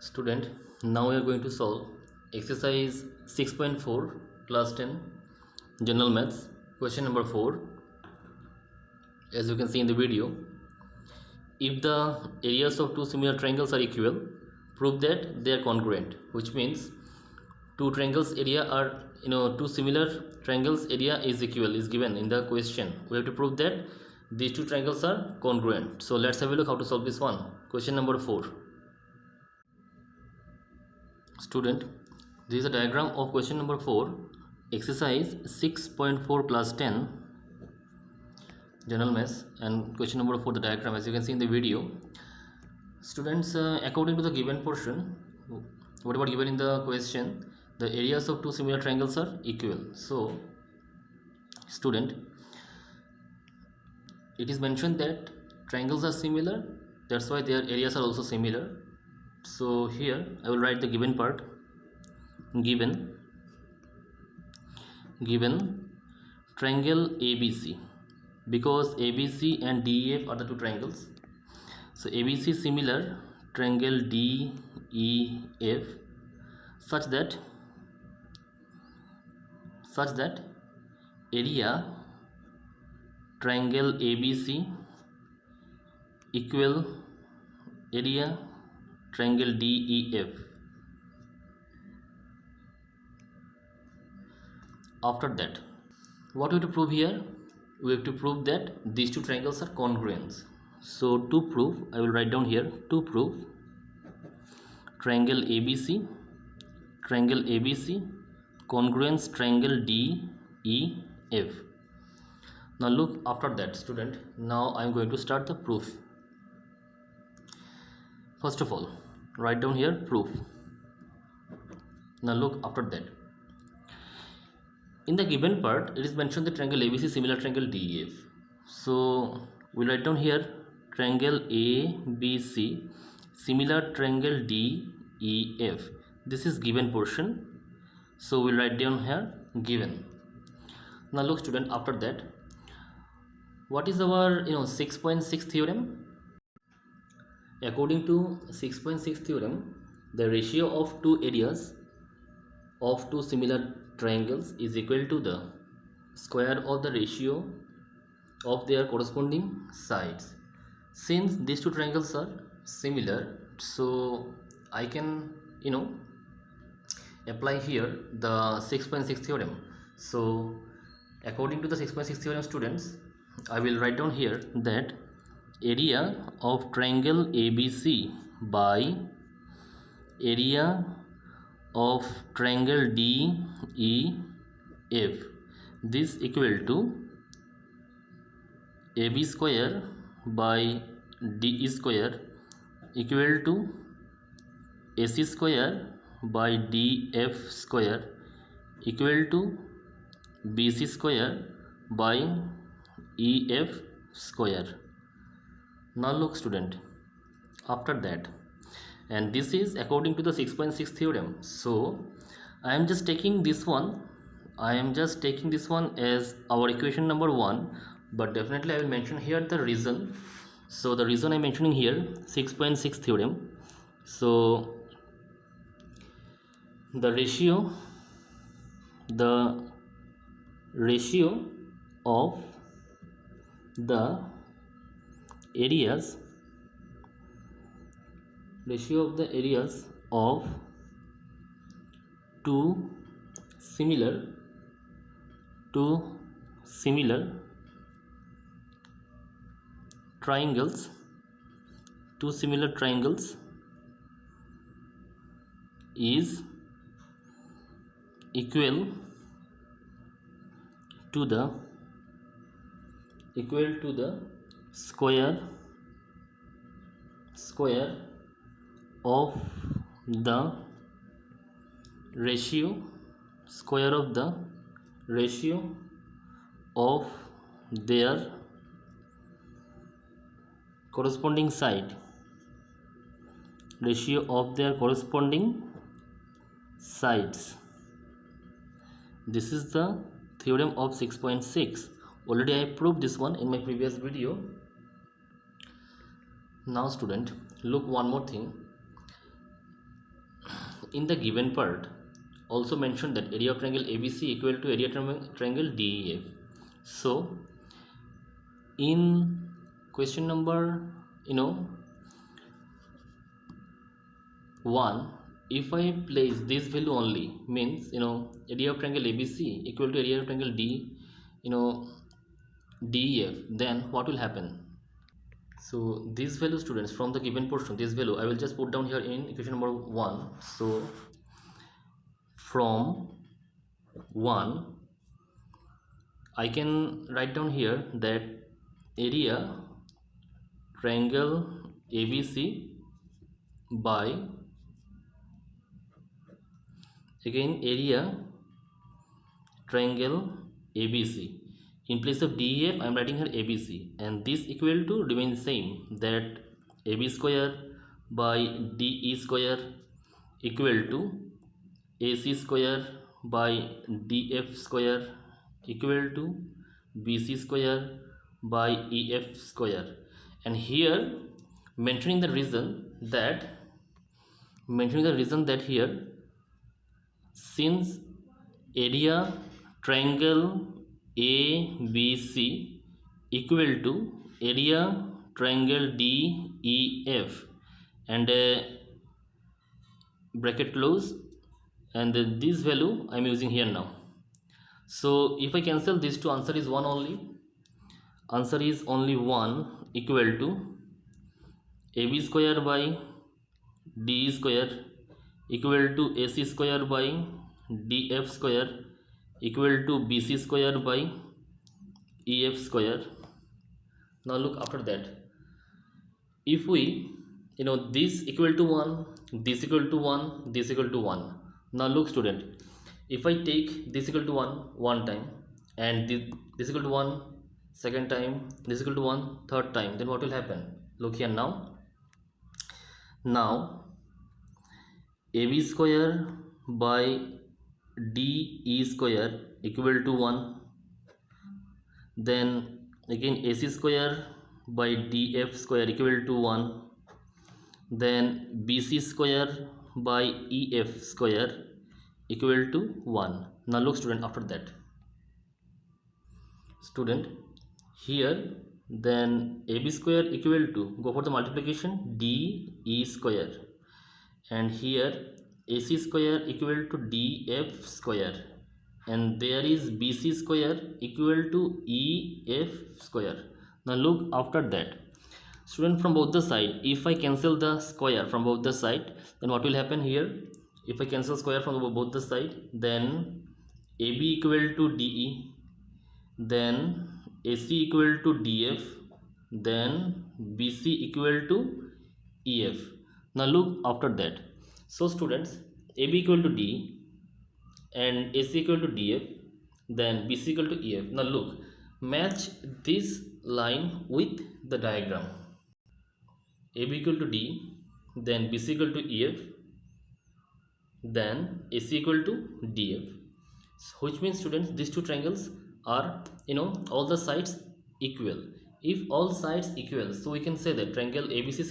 Student, now we are going to solve exercise 6.4 class 10 general maths question number 4. As you can see in the video, if the areas of two similar triangles are equal, prove that they are congruent, which means two triangles area are two similar triangles area is equal is given in the question. We have to prove that these two triangles are congruent. So let's have a look how to solve this one. Question number 4. Student, this is a diagram of question number 4, exercise 6.4 class 10 general maths, and question number 4 the diagram as you can see in the video. Students, according to the given portion, whatever given in the question, the areas of two similar triangles are equal. So student, it is mentioned that triangles are similar, that's why their areas are also similar. So here I will write the given part. Given triangle ABC, because ABC and DEF are the two triangles. So ABC similar triangle DEF such that area triangle ABC equal area triangle DEF. After that, what we have to prove here? We have to prove that these two triangles are congruent. So to prove, I will write down here, to prove triangle ABC congruence triangle DEF. Now look, after that student, now I am going to start the proof. First of all, write down here proof. Now look, after that, in the given part it is mentioned the triangle ABC similar triangle DEF. So we'll write down here triangle ABC similar triangle DEF. This is given portion, so we'll write down here given. Now look student, after that, what is our 6.6 theorem? According to 6.6 theorem, the ratio of two areas of two similar triangles is equal to the square of the ratio of their corresponding sides. Since these two triangles are similar, so I can apply here the 6.6 theorem. So according to the 6.6 theorem students, I will write down here that area of triangle ABC by area of triangle DEF, this equal to AB square by DE square equal to AC square by DF square equal to BC square by EF square. Now look student, after that, and this is according to the 6.6 theorem. So I am just taking this one as our equation number 1, but definitely I will mention here the reason. So the reason I am mentioning here 6.6 theorem. So the ratio of the areas of two similar triangles is equal to the square of the ratio of their corresponding sides. This is the theorem of 6.6. Already I proved this one in my previous video. Now student, look one more thing. in the given part also mentioned that area of triangle ABC equal to area triangle DEF. So in question number 1, if I place this value only, means area of triangle ABC equal to area of triangle DEF, then what will happen? So this value, students, from the given portion, this value I will just put down here in equation number 1. So from 1 I can write down here that area triangle ABC by, again, area triangle ABC. In place of DEF I am writing here ABC, and this equal to remains same, that AB square by DE square equal to AC square by DF square equal to BC square by EF square. And here mentioning the reason that here, since area triangle ABC equal to area triangle DEF, and bracket close, and this value I am using here now. So if I cancel these two, answer is 1 only. Answer is only 1 equal to AB square by DE square equal to AC square by DF square equal to BC square by EF square. Now look, after that, if we this equal to 1, this equal to 1, this equal to 1. Now look, student, if I take this equal to 1 time, and this equal to 1 second time, this equal to 1 third time, then what will happen? Look here now AB square by DE square equal to 1, then again AC square by DF square equal to 1, then BC square by EF square equal to 1. Now look, student, after that, student, here then AB square equal to, go for the multiplication, DE square, and here AC square equal to DF square, and there is BC square equal to EF square. Now look, after that, student, from both the side, if I cancel the square from both the side, then what will happen here? If I cancel square from both the side, then AB equal to DE, then AC equal to DF, then BC equal to EF. Now look, after that, so students, AB equal to DE and AC equal to DF, then BC equal to EF. Now look, match this line with the diagram. AB equal to D, then BC equal to EF, then AC equal to DF. So, which means, students, these two triangles are all the sides equal. If all sides equal, so we can say that triangle ABC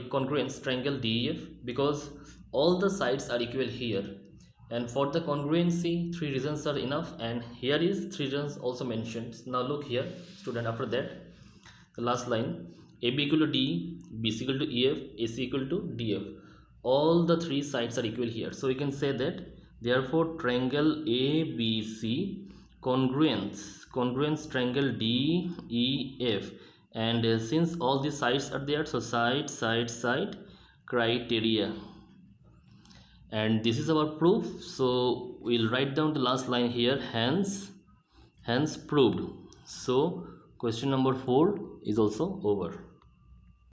congruence triangle DEF, because all the sides are equal here. And for the congruency, 3 reasons are enough, and here is 3 reasons also mentioned. Now look here, student, after that, the last line, AB equal to D, BC equal to EF, AC equal to DF. All the 3 sides are equal here. So we can say that, therefore, triangle ABC congruence triangle DEF, and since all these sides are there, so side criteria. And this is our proof. So we'll write down the last line here, hence proved. So question number 4 is also over.